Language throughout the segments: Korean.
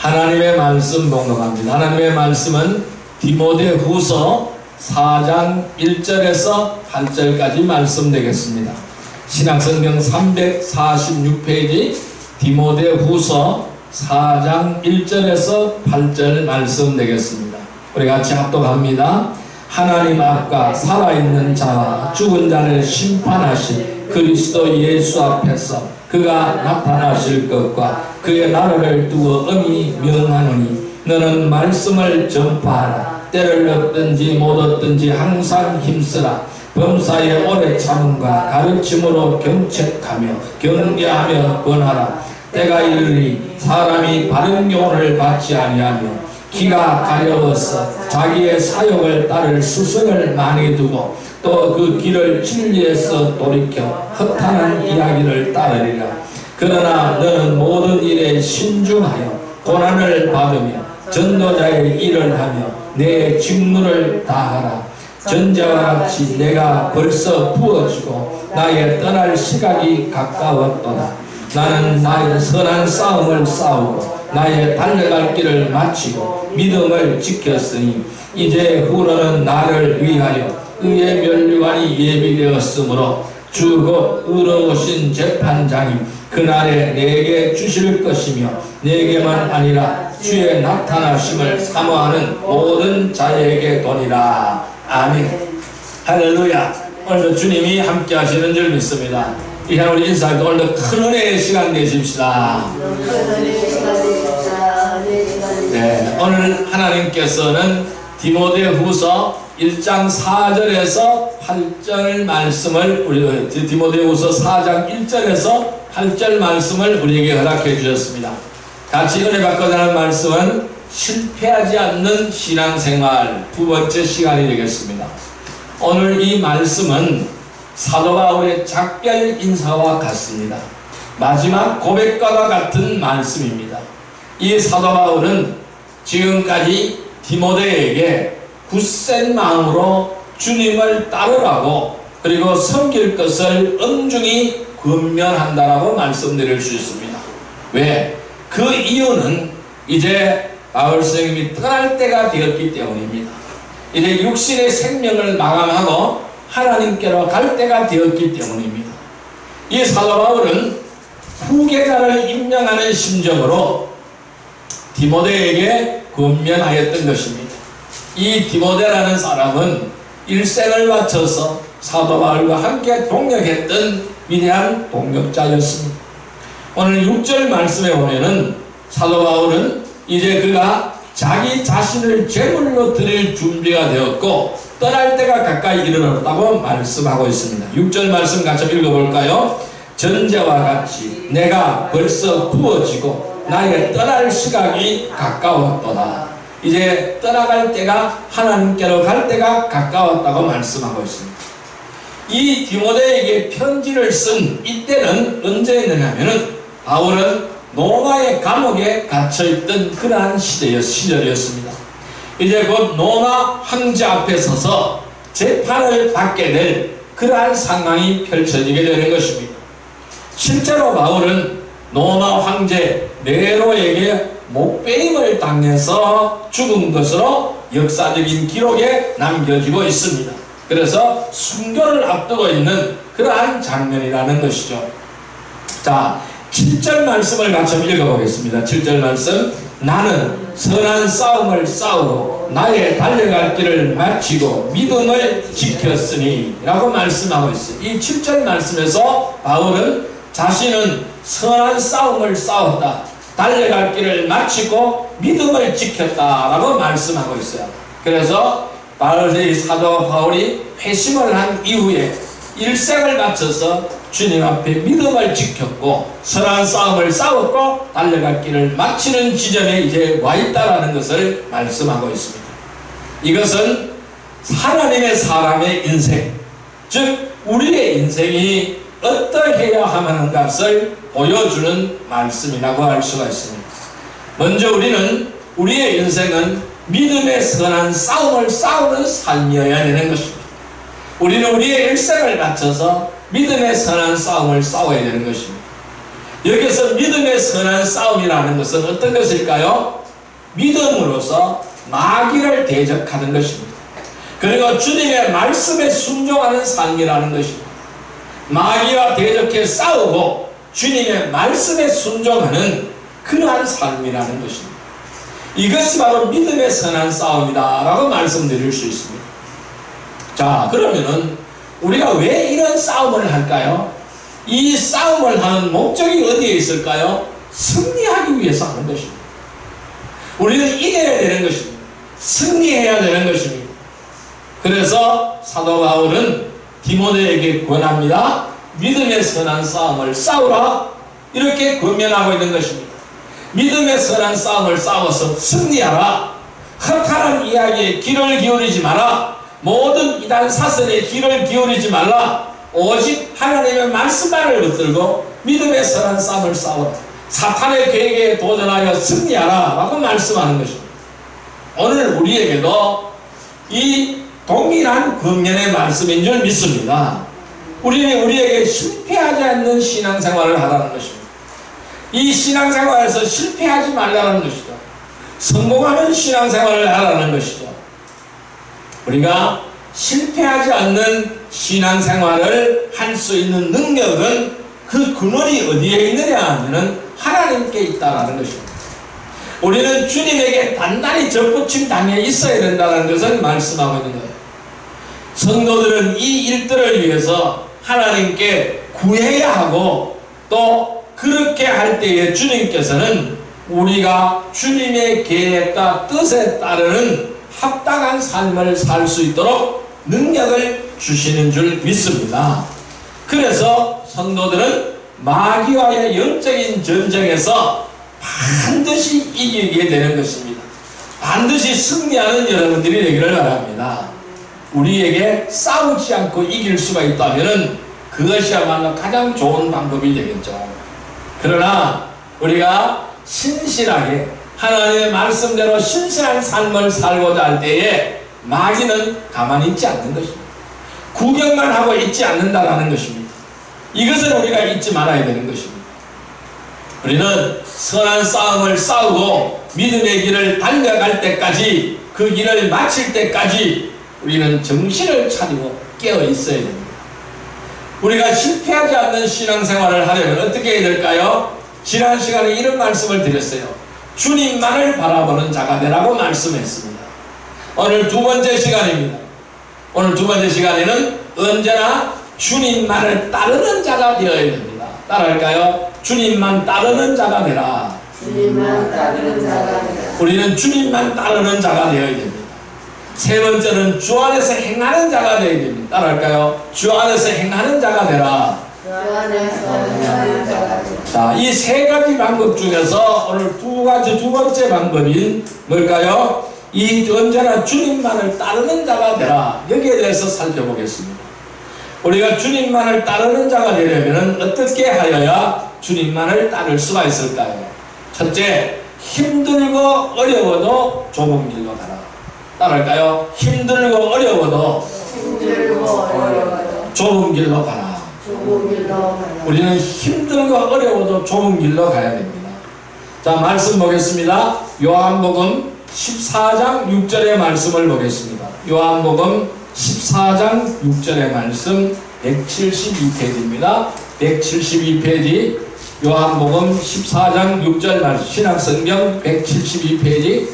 하나님의 말씀 봉독합니다. 하나님의 말씀은 디모데후서 4장 1절에서 8절까지 말씀 되겠습니다. 신약성경 346페이지 디모데후서 4장 1절에서 8절 말씀 되겠습니다. 우리 같이 합독합니다. 하나님 앞과 살아있는 자와 죽은 자를 심판하실 그리스도 예수 앞에서 그가 나타나실 것과 그의 나라를 두고 엄히 명하노니 너는 말씀을 전파하라. 때를 얻든지 못 얻든지 항상 힘쓰라. 범사에 오래 참음과 가르침으로 경책하며 경계하며 권하라. 때가 이르니 사람이 바른 교훈을 받지 아니하며 기가 가려워서 자기의 사욕을 따를 스승을 많이 두고 또 그 길을 진리에서 돌이켜 허탄한 이야기를 따르리라. 그러나 너는 모든 일에 신중하여 고난을 받으며 전도자의 일을 하며 내 직무를 다하라. 전제와 같이 내가 벌써 부어지고 나의 떠날 시각이 가까웠도다. 나는 나의 선한 싸움을 싸우고 나의 달려갈 길을 마치고 믿음을 지켰으니 이제 후로는 나를 위하여 의의 면류관이 예비되었으므로 주 곧 의로우신 재판장이 그날에 내게 주실 것이며 내게만 아니라 주의 나타나심을 사모하는 모든 자에게 도니라. 아멘. 할렐루야. 오늘도 주님이 함께 하시는 줄 믿습니다. 이 시간 우리 인사할 때 오늘도 큰 은혜의 시간 되십시다. 네, 오늘 하나님께서는 디모데후서 1장 4절에서 8절 말씀을 디모데후서 4장 1절에서 8절 말씀을 우리에게 허락해 주셨습니다. 같이 은혜 받고자 하는 말씀은 실패하지 않는 신앙생활 두 번째 시간이 되겠습니다. 오늘 이 말씀은 사도 바울의 작별 인사와 같습니다. 마지막 고백과 같은 말씀입니다. 이 사도 바울은 지금까지 디모데에게 굳센 마음으로 주님을 따르라고 그리고 섬길 것을 엄중히 권면한다라고 말씀드릴 수 있습니다. 왜? 그 이유는 이제 바울 선생님이 떠날 때가 되었기 때문입니다. 이제 육신의 생명을 마감하고 하나님께로 갈 때가 되었기 때문입니다. 이 사도 바울은 후계자를 임명하는 심정으로 디모데에게 권면하였던 것입니다. 이 디모데라는 사람은 일생을 바쳐서 사도 바울과 함께 동역했던 위대한 동역자였습니다. 오늘 6절 말씀에 보면은 사도 바울은 이제 그가 자기 자신을 제물로 드릴 준비가 되었고 떠날 때가 가까이 이르렀다고 말씀하고 있습니다. 6절 말씀 같이 읽어볼까요? 전제와 같이 내가 벌써 부어지고 나의 떠날 시각이 가까웠도다. 이제 떠나갈 때가 하나님께로 갈 때가 가까웠다고 말씀하고 있습니다. 이 디모데에게 편지를 쓴 이때는 언제였느냐면은 바울은 로마의 감옥에 갇혀있던 그러한 시절이었습니다. 이제 곧 로마 황제 앞에 서서 재판을 받게 될 그러한 상황이 펼쳐지게 되는 것입니다. 실제로 바울은 로마 황제 네로에게 목베임을 당해서 죽은 것으로 역사적인 기록에 남겨지고 있습니다. 그래서 순교를 앞두고 있는 그러한 장면이라는 것이죠. 자, 7절 말씀을 같이 읽어보겠습니다. 7절 말씀. 나는 선한 싸움을 싸우고 나의 달려갈 길을 마치고 믿음을 지켰으니 라고 말씀하고 있어요. 이 7절 말씀에서 바울은 자신은 선한 싸움을 싸웠다, 달려갈 길을 마치고 믿음을 지켰다라고 말씀하고 있어요. 그래서 바울의 사도 바울이 회심을 한 이후에 일생을 바쳐서 주님 앞에 믿음을 지켰고 선한 싸움을 싸웠고 달려갈 길을 마치는 지점에 이제 와 있다라는 것을 말씀하고 있습니다. 이것은 하나님의 사람의 인생, 즉 우리의 인생이 어떠해야 하는 것을 보여주는 말씀이라고 할 수가 있습니다. 먼저 우리의 인생은 믿음의 선한 싸움을 싸우는 삶이어야 되는 것입니다. 우리는 우리의 일생을 바쳐서 믿음의 선한 싸움을 싸워야 되는 것입니다. 여기서 믿음의 선한 싸움이라는 것은 어떤 것일까요? 믿음으로서 마귀를 대적하는 것입니다. 그리고 주님의 말씀에 순종하는 삶이라는 것입니다. 마귀와 대적해 싸우고 주님의 말씀에 순종하는 그러한 삶이라는 것입니다. 이것이 바로 믿음의 선한 싸움이다 라고 말씀드릴 수 있습니다. 자, 그러면은 우리가 왜 이런 싸움을 할까요? 이 싸움을 하는 목적이 어디에 있을까요? 승리하기 위해서 하는 것입니다. 우리는 이겨야 되는 것입니다. 승리해야 되는 것입니다. 그래서 사도 바울은 디모데에게 권합니다. 믿음의 선한 싸움을 싸우라, 이렇게 권면하고 있는 것입니다. 믿음의 선한 싸움을 싸워서 승리하라. 허탄한 이야기에 귀를 기울이지 마라. 모든 이단 사설에 귀를 기울이지 말라. 오직 하나님의 말씀만을 붙들고 믿음의 선한 싸움을 싸워라. 사탄의 계획에 도전하여 승리하라 라고 말씀하는 것입니다. 오늘 우리에게도 이 동일한 권면의 말씀인 줄 믿습니다. 우리는 우리에게 실패하지 않는 신앙생활을 하라는 것입니다. 이 신앙생활에서 실패하지 말라는 것이죠. 성공하는 신앙생활을 하라는 것이죠. 우리가 실패하지 않는 신앙생활을 할 수 있는 능력은 그 근원이 어디에 있느냐 하면 하나님께 있다는 것입니다. 우리는 주님에게 단단히 접붙임 당해 있어야 된다는 것을 말씀하고 있는 거예요. 성도들은 이 일들을 위해서 하나님께 구해야 하고, 또 그렇게 할 때에 주님께서는 우리가 주님의 계획과 뜻에 따르는 합당한 삶을 살 수 있도록 능력을 주시는 줄 믿습니다. 그래서 성도들은 마귀와의 영적인 전쟁에서 반드시 이기게 되는 것입니다. 반드시 승리하는 여러분들이 되기를 바랍니다. 우리에게 싸우지 않고 이길 수가 있다면 그것이야말로 가장 좋은 방법이 되겠죠. 그러나 우리가 신실하게 하나님의 말씀대로 신실한 삶을 살고자 할 때에 마귀는 가만히 있지 않는 것입니다. 구경만 하고 있지 않는다라는 것입니다. 이것을 우리가 잊지 말아야 되는 것입니다. 우리는 선한 싸움을 싸우고 믿음의 길을 달려갈 때까지, 그 길을 마칠 때까지 우리는 정신을 차리고 깨어 있어야 됩니다. 우리가 실패하지 않는 신앙생활을 하려면 어떻게 해야 될까요? 지난 시간에 이런 말씀을 드렸어요. 주님만을 바라보는 자가 되라고 말씀했습니다. 오늘 두 번째 시간입니다. 오늘 두 번째 시간에는 언제나 주님만을 따르는 자가 되어야 됩니다. 따라할까요? 주님만 따르는 자가 되라. 주님만 따르는 자가 되라. 우리는 주님만 따르는 자가 되어야 됩니다. 세 번째는 주 안에서 행하는 자가 되어야 됩니다. 따라할까요? 주 안에서 행하는 자가 되라. 주 안에서 행하는 자가 되라. 자, 이 세 가지 방법 중에서 오늘 두 번째 방법인 뭘까요? 이 언제나 주님만을 따르는 자가 되라. 여기에 대해서 살펴보겠습니다. 우리가 주님만을 따르는 자가 되려면 어떻게 하여야 주님만을 따를 수가 있을까요? 첫째, 힘들고 어려워도 좁은 길로 가라. 따라할까요? 힘들고 어려워도 좁은 길로 가라. 우리는 힘들고 어려워도 좁은 길로 가야 됩니다. 자, 말씀 보겠습니다. 요한복음 14장 6절의 말씀을 보겠습니다. 요한복음 14장 6절의 말씀 172페이지입니다. 172페이지 요한복음 14장 6절 말씀, 신약성경 172페이지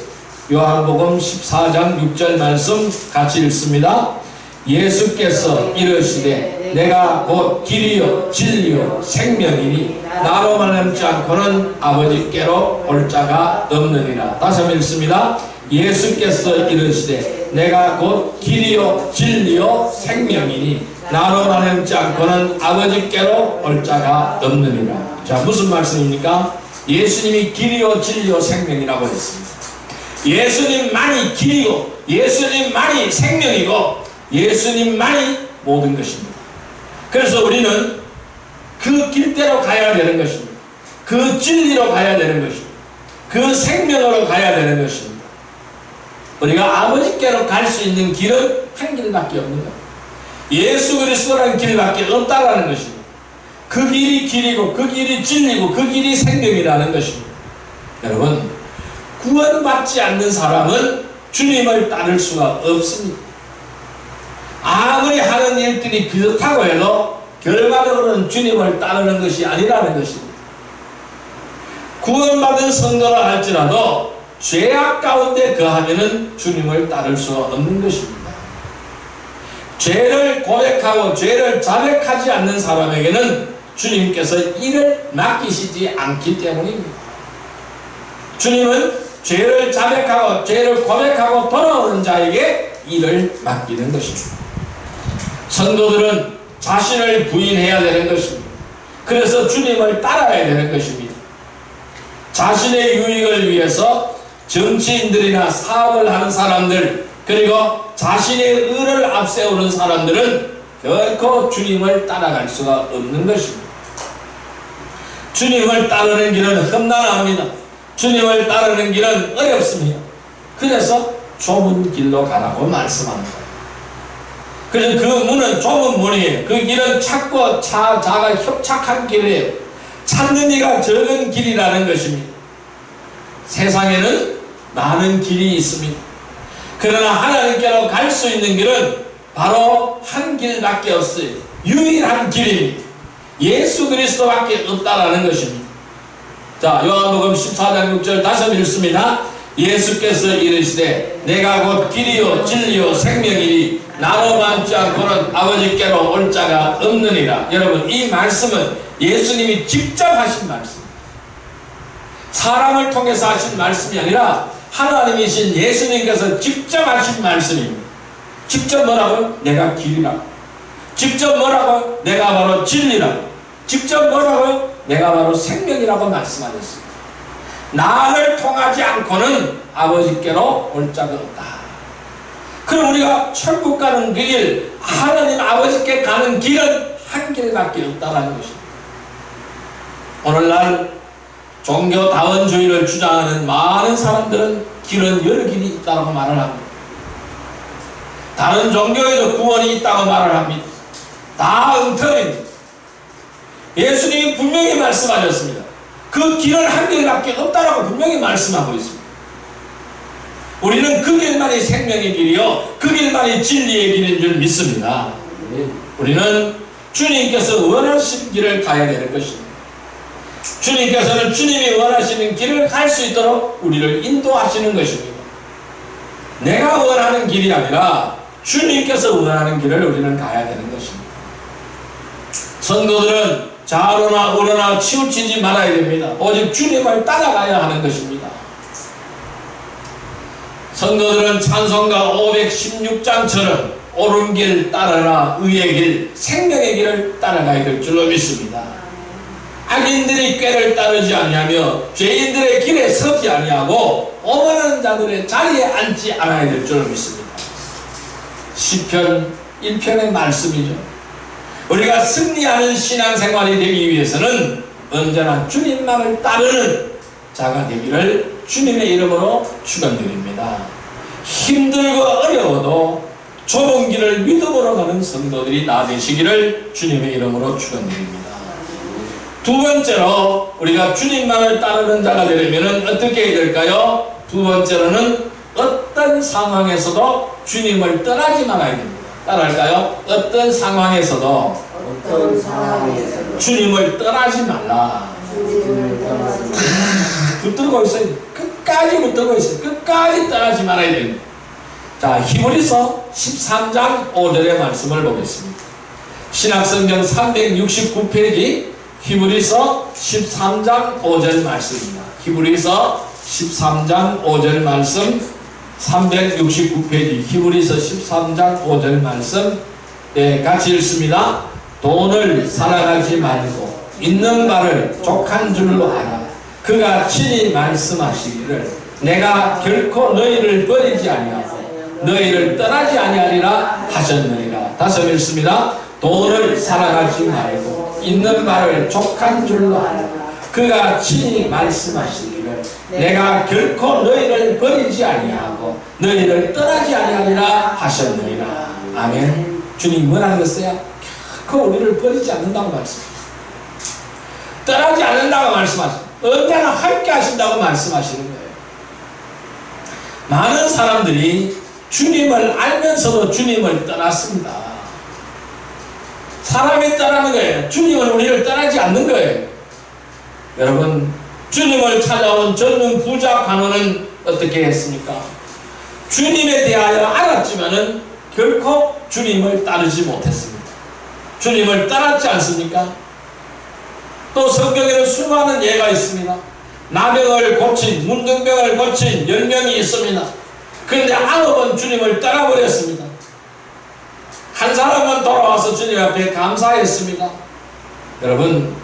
요한복음 14장 6절 말씀 같이 읽습니다. 예수께서 이르시되 내가 곧 길이요 진리요 생명이니 나로 말하지 않고는 아버지께로 올 자가 없느니라. 다시 한번 읽습니다. 예수께서 이르시되 내가 곧 길이요 진리요 생명이니 나로 말하지 않고는 아버지께로 올 자가 없느니라. 자, 무슨 말씀입니까? 예수님이 길이요 진리요 생명이라고 했습니다. 예수님만이 길이고 예수님만이 생명이고 예수님만이 모든 것입니다. 그래서 우리는 그 길대로 가야 되는 것입니다. 그 진리로 가야 되는 것입니다. 그 생명으로 가야 되는 것입니다. 우리가 아버지께로 갈 수 있는 길은 한 길밖에 없는 겁니다. 예수 그리스도라는 길밖에 없다라는 것입니다. 그 길이 길이고 그 길이 진리고 그 길이 생명이라는 것입니다. 여러분, 구원받지 않는 사람은 주님을 따를 수가 없습니다. 아무리 하는 일들이 비슷하고 해도 결과적으로는 주님을 따르는 것이 아니라는 것입니다. 구원받은 성도라 할지라도 죄악 가운데 거하면은 주님을 따를 수가 없는 것입니다. 죄를 고백하고 죄를 자백하지 않는 사람에게는 주님께서 일을 맡기시지 않기 때문입니다. 주님은 죄를 자백하고 죄를 고백하고 돌아오는 자에게 일을 맡기는 것입니다. 성도들은 자신을 부인해야 되는 것입니다. 그래서 주님을 따라야 되는 것입니다. 자신의 유익을 위해서 정치인들이나 사업을 하는 사람들, 그리고 자신의 의를 앞세우는 사람들은 결코 주님을 따라갈 수가 없는 것입니다. 주님을 따르는 길은 험난합니다. 주님을 따르는 길은 어렵습니다. 그래서 좁은 길로 가라고 말씀합니다. 그래서 그 문은 좁은 문이에요. 그 길은 찾고 자가 협착한 길이에요. 찾는 이가 적은 길이라는 것입니다. 세상에는 많은 길이 있습니다. 그러나 하나님께로 갈 수 있는 길은 바로 한 길밖에 없어요. 유일한 길입니다. 예수 그리스도밖에 없다라는 것입니다. 자, 요한복음 14장 6절 다시 읽습니다. 예수께서 이르시되 내가 곧 길이요 진리요 생명이니 나로 받지 않고는 아버지께로 올 자가 없느니라. 여러분, 이 말씀은 예수님이 직접 하신 말씀, 사람을 통해서 하신 말씀이 아니라 하나님이신 예수님께서 직접 하신 말씀입니다. 직접 뭐라고요? 내가 길이라. 직접 뭐라고요? 내가 바로 진리라. 직접 뭐라고요? 내가 바로 생명이라고 말씀하셨습니다. 나를 통하지 않고는 아버지께로 올 자가 없다. 그럼 우리가 천국 가는 그 길, 하나님 아버지께 가는 길은 한 길밖에 없다라는 것입니다. 오늘날 종교다원주의를 주장하는 많은 사람들은 길은 여러 길이 있다고 말을 합니다. 다른 종교에도 구원이 있다고 말을 합니다. 다 엉터리입니다. 예수님이 분명히 말씀하셨습니다. 그 길은 한 길밖에 없다라고 분명히 말씀하고 있습니다. 우리는 그 길만이 생명의 길이요 그 길만이 진리의 길인 줄 믿습니다. 우리는 주님께서 원하시는 길을 가야 되는 것입니다. 주님께서는 주님이 원하시는 길을 갈 수 있도록 우리를 인도하시는 것입니다. 내가 원하는 길이 아니라 주님께서 원하는 길을 우리는 가야 되는 것입니다. 성도들은 좌로나 우로나 치우치지 말아야 됩니다. 오직 주님을 따라가야 하는 것입니다. 성도들은 찬송가 516장처럼 옳은 길 따라라 의의 길 생명의 길을 따라가야 될 줄로 믿습니다. 악인들이 꾀를 따르지 아니하며 죄인들의 길에 서지 아니하고 오만한 자들의 자리에 앉지 않아야 될 줄로 믿습니다. 시편 1편의 말씀이죠. 우리가 승리하는 신앙생활이 되기 위해서는 언제나 주님만을 따르는 자가 되기를 주님의 이름으로 축원드립니다. 힘들고 어려워도 좁은 길을 믿음으로 가는 성도들이 나 되시기를 주님의 이름으로 축원드립니다. 두 번째로 우리가 주님만을 따르는 자가 되려면 어떻게 해야 될까요? 두 번째로는 어떤 상황에서도 주님을 떠나지 말아야 됩니다. 따라할까요? 어떤 상황에서도 주님을 떠나지 말라. 붙들고 있어요. 끝까지 붙들고 있어요. 끝까지 떠나지 말아야 됩니다. 자, 히브리서 13장 5절의 말씀을 보겠습니다. 신약성경 369페이지 히브리서 13장 5절 말씀입니다. 히브리서 13장 5절 말씀 369페이지 히브리서 13장 5절 말씀 같이 읽습니다. 돈을 살아가지 말고 있는 바를 족한 줄로 알아. 그가 친히 말씀하시기를 내가 결코 너희를 버리지 아니하고 너희를 떠나지 아니하리라 하셨느니라. 다시 읽습니다. 돈을 살아가지 말고 있는 바를 족한 줄로 알아. 그가 친히 말씀하시기를 내가 결코 너희를 버리지 아니하고 너희를 떠나지 아니하리라 하셨느니라. 아멘. 주님 원하는 것이야. 결코 우리를 버리지 않는다고 말씀합니다. 떠나지 않는다고 말씀하십니다. 언제나 함께 하신다고 말씀하시는 거예요. 많은 사람들이 주님을 알면서도 주님을 떠났습니다. 사람이 떠나는 거예요. 주님은 우리를 떠나지 않는 거예요. 여러분, 주님을 찾아온 젊은 부자 관원은 어떻게 했습니까? 주님에 대하여 알았지만은 결코 주님을 따르지 못했습니다. 주님을 따랐지 않습니까? 또 성경에는 수많은 예가 있습니다. 나병을 고친, 문둥병을 고친 10명이 있습니다. 그런데 9번 주님을 떠나버렸습니다. 한 사람은 돌아와서 주님 앞에 감사했습니다. 여러분,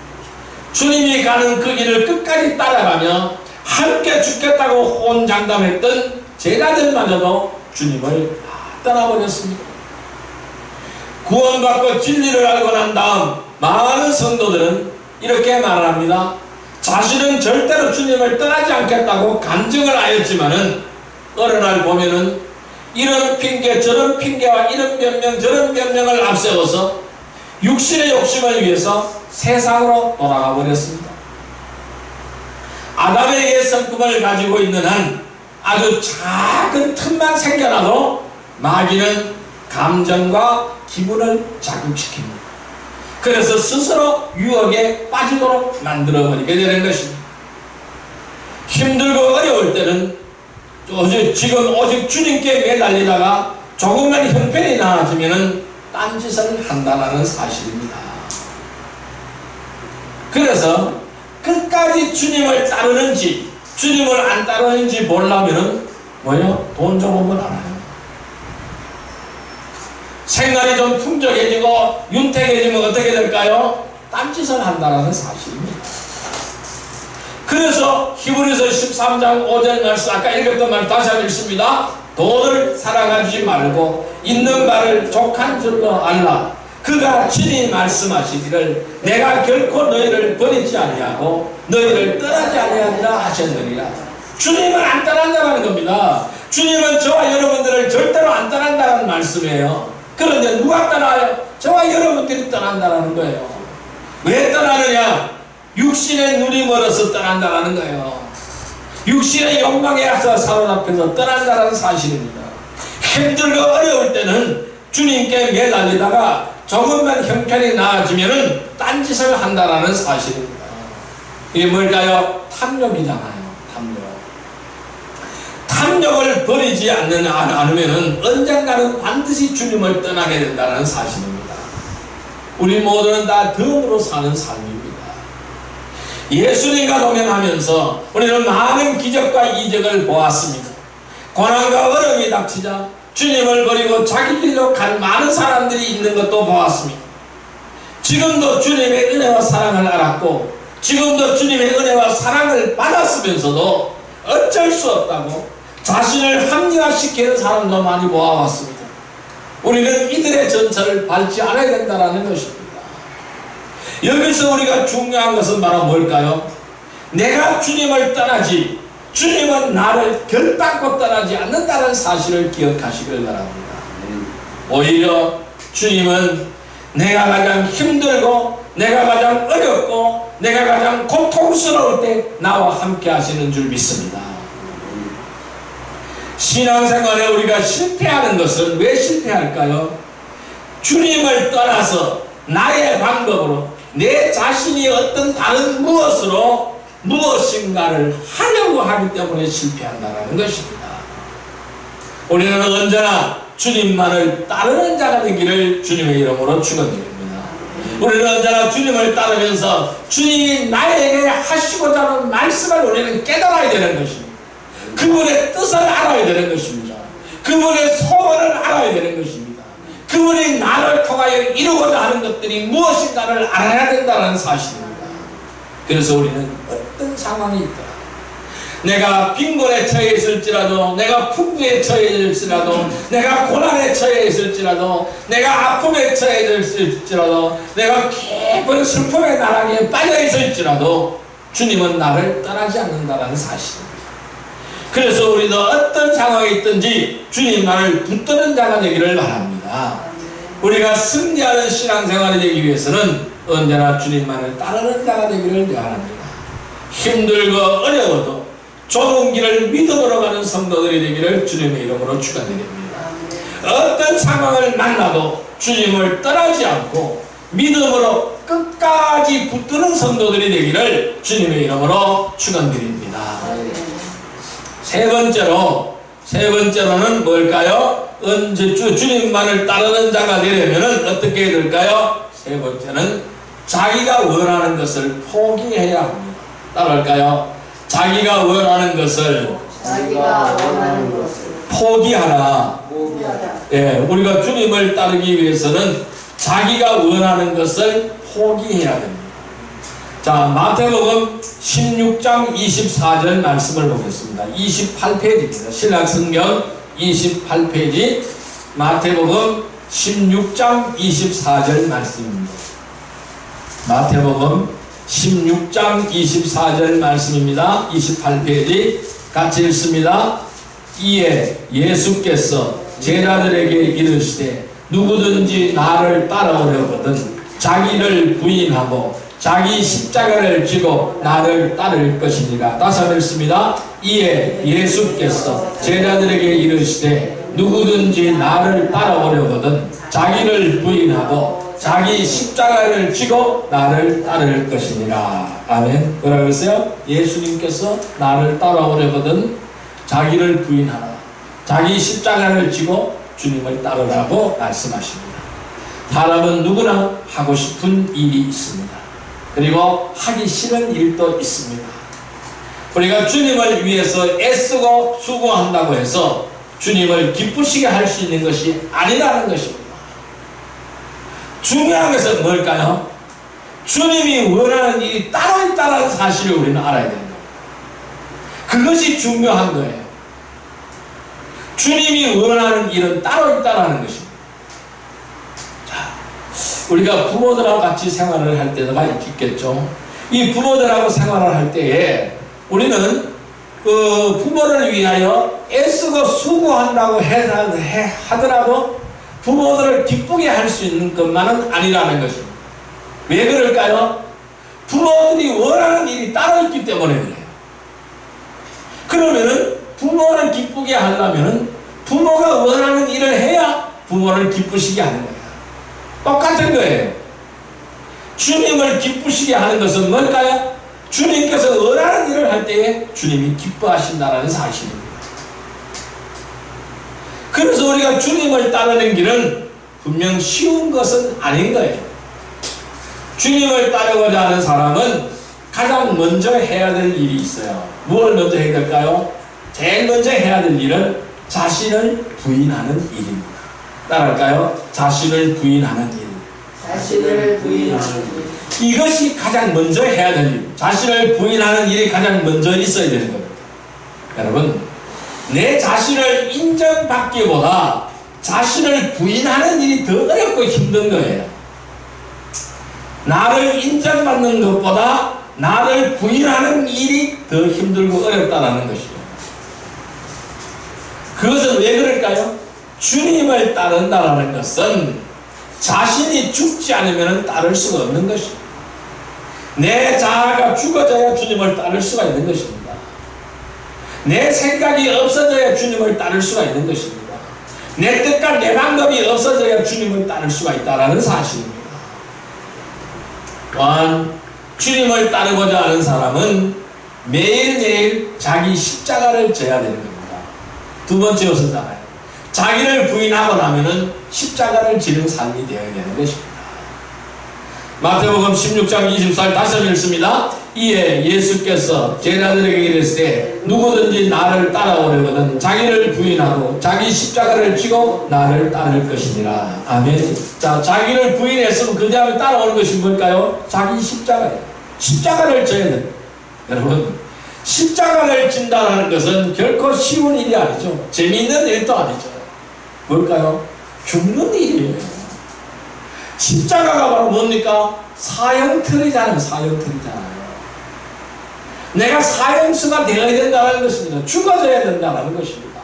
주님이 가는 그 길을 끝까지 따라가며 함께 죽겠다고 호언장담했던 제자들마저도 주님을 떠나버렸습니다. 구원받고 진리를 알고 난 다음 많은 성도들은 이렇게 말합니다. 자신은 절대로 주님을 떠나지 않겠다고 간증을 하였지만은 어느 날 보면은 이런 핑계 저런 핑계와 이런 변명 저런 변명을 앞세워서 육신의 욕심을 위해서 세상으로 돌아가 버렸습니다. 아담에게 성품을 가지고 있는 한 아주 작은 틈만 생겨나도 마귀는 감정과 기분을 자극시킵니다. 그래서 스스로 유혹에 빠지도록 만들어버리게 되는 것입니다. 힘들고 어려울 때는 지금 오직 주님께 매달리다가 조금만 형편이 나아지면 딴짓을 한다는 사실입니다. 그래서 끝까지 주님을 따르는지 주님을 안 따르는지 보려면 뭐요? 돈 좀 오면 알아요. 생활이 좀 풍족해지고 윤택해지면 어떻게 될까요? 딴짓을 한다는 사실입니다. 그래서 히브리서 13장 5절 말씀 아까 읽었던 말 다시 한번 읽습니다. 돈을 사랑하지 말고 있는 바를 족한 줄로 알라. 그가 친히 말씀하시기를 내가 결코 너희를 버리지 아니하고 너희를 떠나지 아니하리라 하셨느니라. 주님은 안 떠난다는 겁니다. 주님은 저와 여러분들을 절대로 안 떠난다는 말씀이에요. 그런데 누가 떠나요? 저와 여러분들이 떠난다는 거예요. 왜 떠나느냐? 육신의 눈이 멀어서 떠난다는 거예요. 육신의 욕망에 앞서 사로잡혀서 떠난다는 사실입니다. 힘들고 어려울 때는 주님께 매달리다가 조금만 형편이 나아지면은 딴짓을 한다는 사실입니다. 이게 뭘까요? 탐욕이잖아요. 탐욕을 버리지 않으면은 언젠가는 반드시 주님을 떠나게 된다는 사실입니다. 우리 모두는 다 덤으로 사는 삶입니다. 예수님과 동행하면서 우리는 많은 기적과 이적을 보았습니다. 고난과 어려움이 닥치자 주님을 버리고 자기 길로 간 많은 사람들이 있는 것도 보았습니다. 지금도 주님의 은혜와 사랑을 알았고 지금도 주님의 은혜와 사랑을 받았으면서도 어쩔 수 없다고 자신을 합리화시키는 사람도 많이 보아왔습니다. 우리는 이들의 전철을 밟지 않아야 된다는 것입니다. 여기서 우리가 중요한 것은 바로 뭘까요? 내가 주님을 떠나지 주님은 나를 결단코 떠나지 않는다는 사실을 기억하시길 바랍니다. 오히려 주님은 내가 가장 힘들고 내가 가장 어렵고 내가 가장 고통스러울 때 나와 함께 하시는 줄 믿습니다. 신앙생활에 우리가 실패하는 것은 왜 실패할까요? 주님을 떠나서 나의 방법으로 내 자신이 어떤 다른 무엇으로 무엇인가를 하려고 하기 때문에 실패한다는 것입니다. 우리는 언제나 주님만을 따르는 자가 되기를 주님의 이름으로 축원드립니다. 우리는 언제나 주님을 따르면서 주님이 나에게 하시고자 하는 말씀을 우리는 깨달아야 되는 것입니다. 그분의 뜻을 알아야 되는 것입니다. 그분의 소원을 알아야 되는 것입니다. 그분이 나를 통하여 이루고자 하는 것들이 무엇인가를 알아야 된다는 사실입니다. 그래서 우리는 어떤 상황이 있더라 내가 빈곤에 처해 있을지라도 내가 풍부에 처해 있을지라도 내가 고난에 처해 있을지라도 내가 아픔에 처해 있을지라도 내가 깊은 슬픔의 나락에 빠져 있을지라도 주님은 나를 떠나지 않는다는 사실입니다. 그래서 우리도 어떤 상황에 있든지 주님만을 붙드는 자가 되기를 바랍니다. 우리가 승리하는 신앙생활이 되기 위해서는 언제나 주님만을 따르는 자가 되기를 원합니다. 힘들고 어려워도 좁은 길을 믿음으로 가는 성도들이 되기를 주님의 이름으로 축원드립니다. 어떤 상황을 만나도 주님을 떠나지 않고 믿음으로 끝까지 붙드는 성도들이 되기를 주님의 이름으로 축원드립니다. 세 번째로는 뭘까요? 주님만을 따르는 자가 되려면 어떻게 해야 될까요? 세 번째는 자기가 원하는 것을 포기해야 합니다. 따라할까요? 자기가 원하는 것을 포기하라. 예, 우리가 주님을 따르기 위해서는 자기가 원하는 것을 포기해야 됩니다. 자, 마태복음 16장 24절 말씀을 보겠습니다. 28페이지입니다. 신약성경 28페이지 마태복음 16장 24절 말씀입니다. 마태복음 16장 24절 말씀입니다. 28페이지 같이 읽습니다. 이에 예수께서 제자들에게 이르시되 누구든지 나를 따라오려거든 자기를 부인하고 자기 십자가를 지고 나를 따를 것이니라. 다시 한번 읽습니다. 이에 예수께서 제자들에게 이르시되 누구든지 나를 따라오려거든 자기를 부인하고 자기 십자가를 지고 나를 따를 것이니라. 아멘. 뭐라고 했어요? 예수님께서 나를 따라오려거든 자기를 부인하라. 자기 십자가를 지고 주님을 따르라고 말씀하십니다. 사람은 누구나 하고 싶은 일이 있습니다. 그리고 하기 싫은 일도 있습니다. 우리가 주님을 위해서 애쓰고 수고한다고 해서 주님을 기쁘시게 할 수 있는 것이 아니라는 것입니다. 중요한 것은 뭘까요? 주님이 원하는 일이 따로 있다는 사실을 우리는 알아야 됩니다. 그것이 중요한 거예요. 주님이 원하는 일은 따로 있다는 것입니다. 자, 우리가 부모들하고 같이 생활을 할 때가 있겠죠. 이 부모들하고 생활을 할 때에 우리는 그 부모를 위하여 애쓰고 수고한다고 하더라도 부모들을 기쁘게 할 수 있는 것만은 아니라는 것입니다. 왜 그럴까요? 부모들이 원하는 일이 따로 있기 때문에 그래요. 그러면은 부모를 기쁘게 하려면은 부모가 원하는 일을 해야 부모를 기쁘시게 하는 거예요. 똑같은 거예요. 주님을 기쁘시게 하는 것은 뭘까요? 주님께서 원하는 일을 할 때에 주님이 기뻐하신다는 사실입니다. 그래서 우리가 주님을 따르는 길은 분명 쉬운 것은 아닌 거예요. 주님을 따르고자 하는 사람은 가장 먼저 해야 될 일이 있어요. 무엇을 먼저 해야 될까요? 제일 먼저 해야 될 일은 자신을 부인하는 일입니다. 따라할까요? 자신을 부인하는 일. 자신을 부인하는 일. 이것이 가장 먼저 해야 될 일. 자신을 부인하는 일이 가장 먼저 있어야 되는 겁니다. 여러분, 내 자신을 인정받기보다 자신을 부인하는 일이 더 어렵고 힘든 거예요. 나를 인정받는 것보다 나를 부인하는 일이 더 힘들고 어렵다는 것이죠. 그것은 왜 그럴까요? 주님을 따른다는 것은 자신이 죽지 않으면 따를 수가 없는 것입니다. 내 자아가 죽어져야 주님을 따를 수가 있는 것입니다. 내 생각이 없어져야 주님을 따를 수가 있는 것입니다. 내 뜻과 내 방법이 없어져야 주님을 따를 수가 있다는 사실입니다. 또한 주님을 따르고자 하는 사람은 매일매일 자기 십자가를 져야 되는 겁니다. 두 번째 요소잖아요. 자기를 부인하고 나면은 십자가를 지는 삶이 되어야 되는 것입니다. 마태복음 16장 24절 다시 한번 읽습니다. 이에 예수께서 제자들에게 이르시되 누구든지 나를 따라오려거든 자기를 부인하고 자기 십자가를 지고 나를 따를 것이니라. 아멘. 자, 자기를 부인했으면 그 다음에 따라오는 것이 뭘까요? 자기 십자가예요. 십자가를 져야 돼요. 여러분, 십자가를 진다는 것은 결코 쉬운 일이 아니죠. 재미있는 일도 아니죠. 뭘까요? 죽는 일이에요. 십자가가 바로 뭡니까? 사형틀이잖아요. 사형틀이잖아요. 내가 사형수가 되어야 된다는 것입니다. 죽어져야 된다는 것입니다.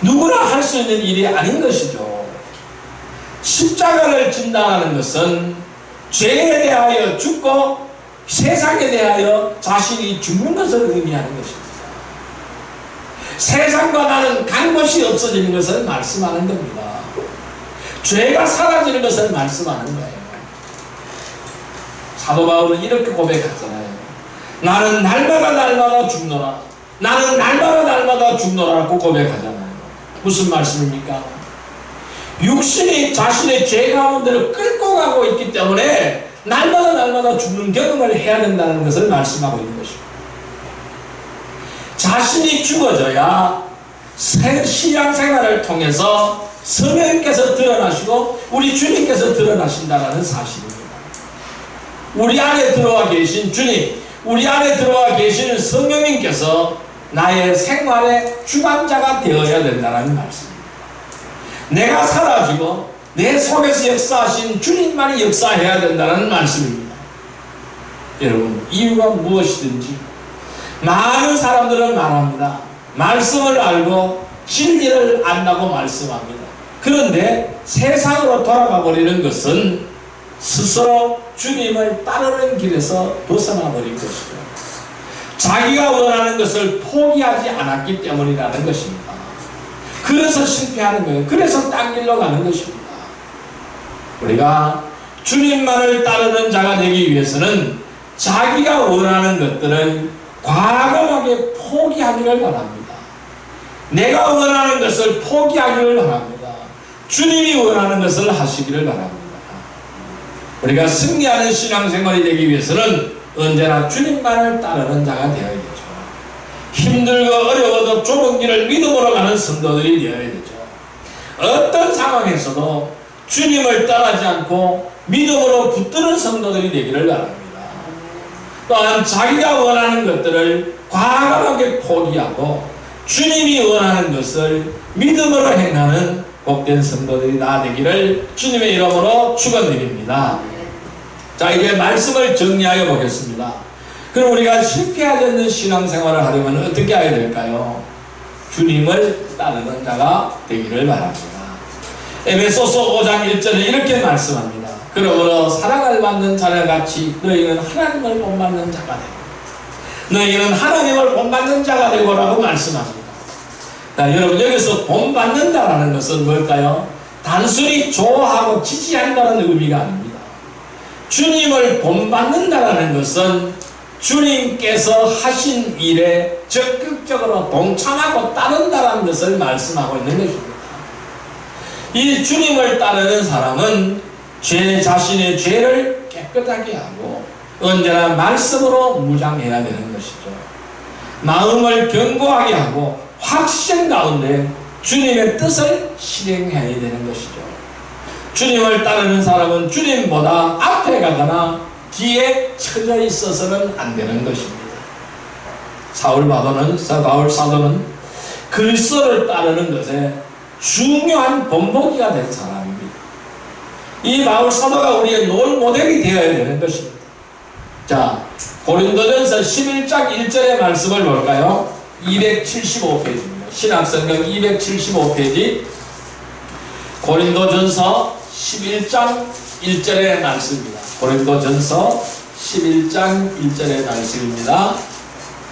누구나 할 수 있는 일이 아닌 것이죠. 십자가를 진다는 것은 죄에 대하여 죽고 세상에 대하여 자신이 죽는 것을 의미하는 것입니다. 세상과 나는 간 곳이 없어지는 것을 말씀하는 겁니다. 죄가 사라지는 것을 말씀하는 거예요. 사도 바울은 이렇게 고백하잖아요. 나는 날마다 죽노라. 나는 날마다 죽노라고 고백하잖아요. 무슨 말씀입니까? 육신이 자신의 죄 가운데로 끌고 가고 있기 때문에 날마다 죽는 경험을 해야 된다는 것을 말씀하고 있는 것입니다. 자신이 죽어져야 신앙생활을 통해서 성령님께서 드러나시고 우리 주님께서 드러나신다는 사실입니다. 우리 안에 들어와 계신 주님, 우리 안에 들어와 계시는 성령님께서 나의 생활의 주관자가 되어야 된다는 말씀입니다. 내가 사라지고 내 속에서 역사하신 주님만이 역사해야 된다는 말씀입니다. 여러분, 이유가 무엇이든지 많은 사람들은 말합니다. 말씀을 알고 진리를 안다고 말씀합니다. 그런데 세상으로 돌아가 버리는 것은 스스로 주님을 따르는 길에서 벗어나 버린 것이죠. 자기가 원하는 것을 포기하지 않았기 때문이라는 것입니다. 그래서 실패하는 거예요. 그래서 딴 길로 가는 것입니다. 우리가 주님만을 따르는 자가 되기 위해서는 자기가 원하는 것들을 과감하게 포기하기를 바랍니다. 내가 원하는 것을 포기하기를 바랍니다. 주님이 원하는 것을 하시기를 바랍니다. 우리가 승리하는 신앙생활이 되기 위해서는 언제나 주님만을 따르는 자가 되어야 되죠. 힘들고 어려워도 좁은 길을 믿음으로 가는 성도들이 되어야 되죠. 어떤 상황에서도 주님을 떠나지 않고 믿음으로 붙드는 성도들이 되기를 바랍니다. 또한 자기가 원하는 것들을 과감하게 포기하고 주님이 원하는 것을 믿음으로 행하는 복된 성도들이 다 되기를 주님의 이름으로 축원드립니다. 자, 이제 말씀을 정리하여 보겠습니다. 그럼 우리가 실패하지 않는 신앙생활을 하려면 어떻게 해야 될까요? 주님을 따르는 자가 되기를 바랍니다. 에베소서 5장 1절에 이렇게 말씀합니다. 그러므로 사랑을 받는 자녀같이 너희는 하나님을 본받는 자가 되고 너희는 하나님을 본받는 자가 되고라고 말씀합니다. 자, 여러분, 여기서 본받는다라는 것은 뭘까요? 단순히 좋아하고 지지한다는 의미가 아닙니다. 주님을 본받는다라는 것은 주님께서 하신 일에 적극적으로 동참하고 따른다라는 것을 말씀하고 있는 것입니다. 이 주님을 따르는 사람은 제 자신의 죄를 깨끗하게 하고 언제나 말씀으로 무장해야 되는 것이죠. 마음을 견고하게 하고 확신 가운데 주님의 뜻을 실행해야 되는 것이죠. 주님을 따르는 사람은 주님보다 앞에 가거나 뒤에 처져 있어서는 안 되는 것입니다. 바울 사도는 그리스도를 따르는 것에 중요한 본보기가 된 사람입니다. 이 바울 사도가 우리의 롤 모델이 되어야 되는 것입니다. 자, 고린도전서 11장 1절의 말씀을 볼까요? 275페이지입니다. 신약성경 275페이지 고린도전서 11장 1절의 말씀입니다. 고린도전서 11장 1절의 말씀입니다.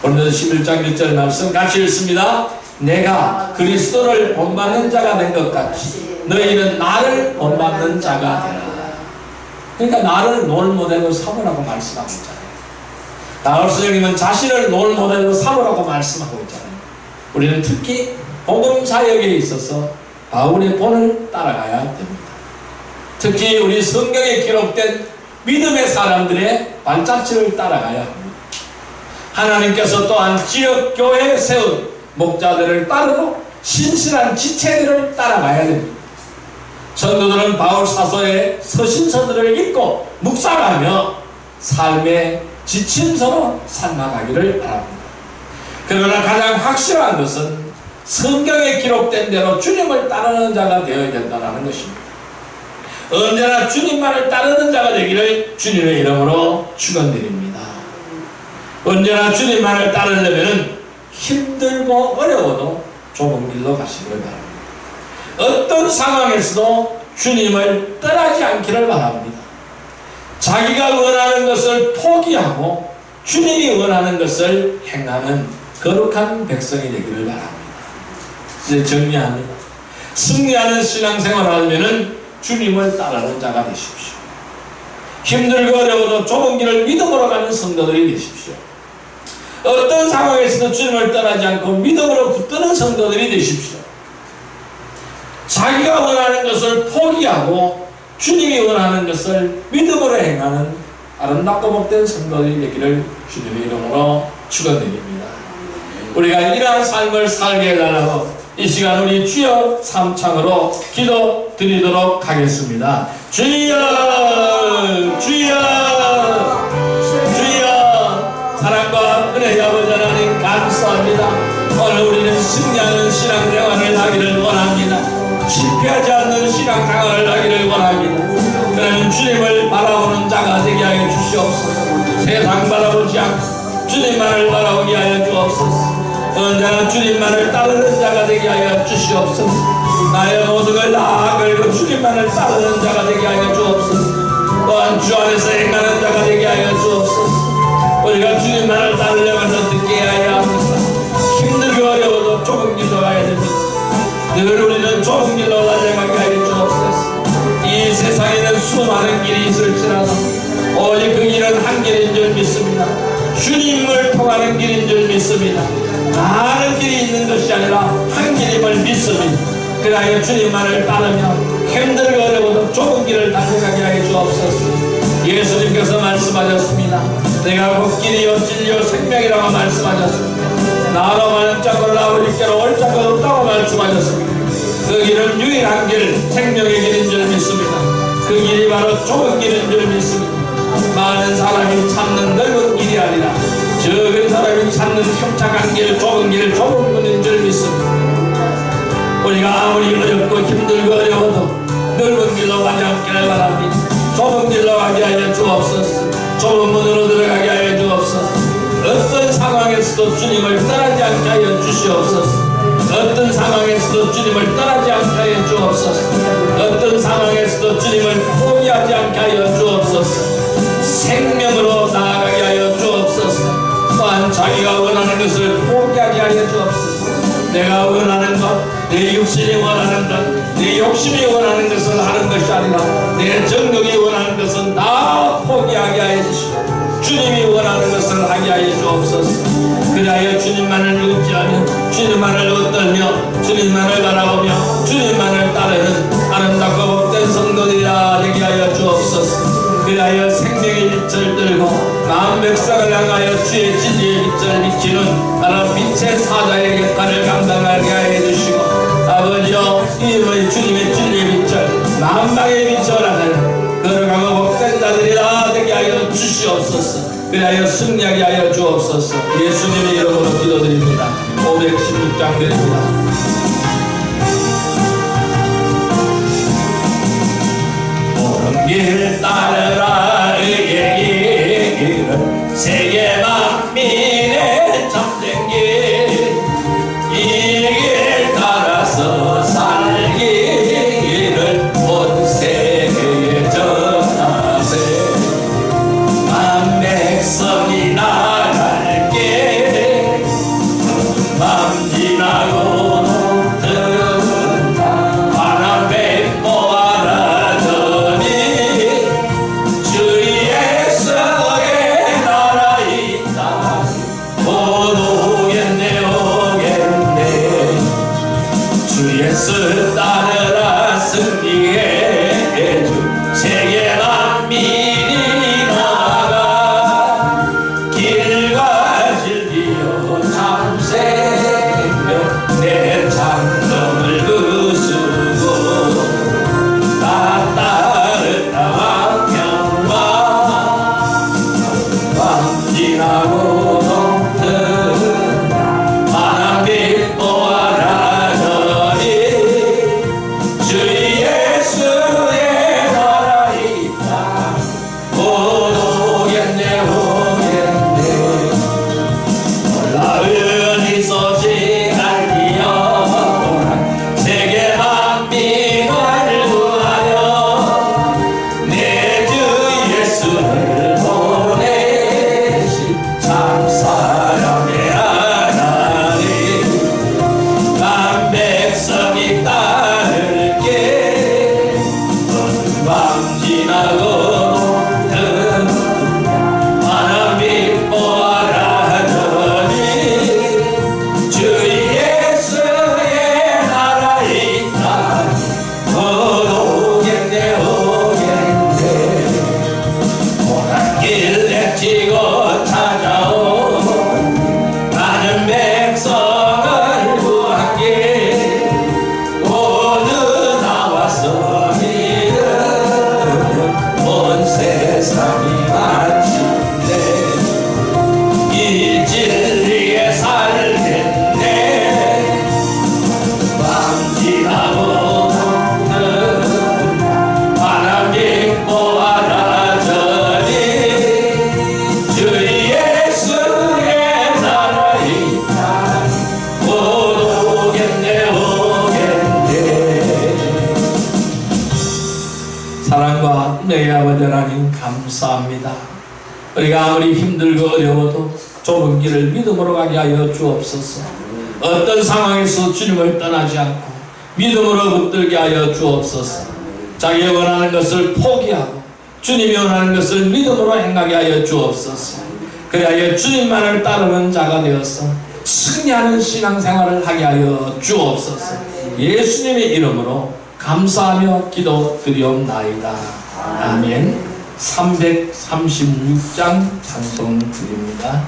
고린도전서 11장 1절의 말씀 같이 읽습니다. 내가 그리스도를 본받는 자가 된 것 같이 너희는 나를 본받는 자가 되라. 그러니까 나를 롤모델로 삼으라고 말씀하고 있잖아요. 바울 선생님은 자신을 롤모델로 삼으라고 말씀하고 있잖아요. 우리는 특히 복음 사역에 있어서 바울의 본을 따라가야 됩니다. 특히 우리 성경에 기록된 믿음의 사람들의 발자취를 따라가야 합니다. 하나님께서 또한 지역 교회에 세운 목자들을 따르고 신실한 지체들을 따라가야 됩니다. 성도들은 바울 사서의 서신서들을 읽고 묵상하며 삶의 지침서로 삼아가기를 바랍니다. 그러나 가장 확실한 것은 성경에 기록된 대로 주님을 따르는 자가 되어야 된다는 것입니다. 언제나 주님만을 따르는 자가 되기를 주님의 이름으로 축원드립니다. 언제나 주님만을 따르려면 힘들고 어려워도 좁은 길로 가시기를 바랍니다. 어떤 상황에서도 주님을 떠나지 않기를 바랍니다. 자기가 원하는 것을 포기하고 주님이 원하는 것을 행하는 거룩한 백성이 되기를 바랍니다. 이제 정리합니다. 승리하는 신앙생활을 하려면 주님을 따르는 자가 되십시오. 힘들고 어려워도 좁은 길을 믿음으로 가는 성도들이 되십시오. 어떤 상황에서도 주님을 떠나지 않고 믿음으로 붙드는 성도들이 되십시오. 자기가 원하는 것을 포기하고 주님이 원하는 것을 믿음으로 행하는 아름답고 복된 성도들이 되기를 주님의 이름으로 축원드립니다. 우리가 이러한 삶을 살게 해달라고 이 시간 우리 주여 삼창으로 기도 드리도록 하겠습니다. 주여 주여 주여 사랑과 은혜의 아버지 하나님 감사합니다. 오늘 우리는 승리하는 신앙생활을 하기를 원합니다. 실패하지 않는 신앙생활을 하기를 원합니다. 그러면 주님을 바라보는 자가 되게 하여 주시옵소서. 세상 바라보지 않고 주님만을 바라보게 하여 주옵소서. 언제나 주님만을 따르는 자가 되게 하여 주시옵소서. 나의 모든 걸 다 걸고 주님만을 따르는 자가 되게 하여 주옵소서. 또한 주 안에서 행하는 자가 되게 하여 주옵소서. 우리가 주님만을 따르려면 어떻게 해야 합니까? 힘들고 어려워도 좁은 길로 가야 됩니다. 늘 우리는 좁은 길로 달려가게 하여 주옵소서. 이 세상에는 수많은 길이 있을지라도 오직 그 길은 한 길인 줄 믿습니다. 주님을 통하는 길인 줄 믿습니다. 많은 길이 있는 것이 아니라 한 길임을 믿습니다. 그러하여 주님만을 따르며 힘들고 어려워도 좁은 길을 달려가게 하여 주옵소서. 예수님께서 말씀하셨습니다. 내가 곧 길이요 진리요 생명이라고 말씀하셨습니다. 나로 말할 자고는 아버지께로 올 자가 없다고 말씀하셨습니다. 그 길은 유일한 길, 생명의 길인 줄 믿습니다. 그 길이 바로 좁은 길인 줄 믿습니다. 많은 사람이 찾는 넓은 길이 아니라 적은 사람이 찾는 평창한 길, 좁은 길, 좁은 문인 줄 믿습니다. 우리가 아무리 어렵고 힘들고 어려워도 넓은 길로 가지 않기를 바랍니다. 좁은 길로 가게 하여 주옵소서. 좁은 문으로 들어가게 하여 주옵소서. 어떤 상황에서도 주님을 떠나지 않게 하여 주시옵소서. 어떤 상황에서도 주님을 떠나지 않게 하여 주옵소서. 어떤 상황에서도 주님을 포기하지 않게 하여 주옵소서. 생명으로 나아가게 하여 주옵소서. 또한 자기가 원하는 것을 포기하게 하여 주옵소서. 내가 원하는 것, 내 육신이 원하는 것, 내 욕심이 원하는 것을 하는 것이 아니라 내 정욕이 원하는 것은 다 포기하게 하여 주시고 주님이 원하는 것을 하게 하여 주옵소서. 그리하여 주님만을 의지하며 주님만을 얻들며 주님만을 바라보며 주님만을 따르는 아름답고 복된 성도들이라 되게 하여 주옵소서. 그리하여 생명의 빛을 들고 마음 백성을 향하여 주의 진리의 빛을 비치는 바로 빛의 사자의 역할을 감당하게 하여 주시고 아버지여 이름의 주님의 진리의 빛을 만방의 빛을 하는 걸어가고 복된 자들이라 되게 하여 주시옵소서. 그리하여 승리하게 하여 주옵소서. 예수님의 이름으로 기도드립니다. 516장 드립니다. 옳은 길 따르라 의의 길은 세계 만민의 참된 길, 이 길 따라서 살기를 온 세계에 전하세. 만 백성이 나갈 길 맘 지나고 들은다 바람에 모아라더니 주 예수의 나라에 네 아버지 하나님 감사합니다. 우리가 아무리 힘들고 어려워도 좁은 길을 믿음으로 가게 하여 주옵소서. 어떤 상황에서 주님을 떠나지 않고 믿음으로 붙들게 하여 주옵소서. 자기가 원하는 것을 포기하고 주님이 원하는 것을 믿음으로 행하게 하여 주옵소서. 그리하여 주님만을 따르는 자가 되어서 승리하는 신앙생활을 하게 하여 주옵소서. 예수님의 이름으로 감사하며 기도드리옵나이다. 아멘. 336장 찬송 드립니다.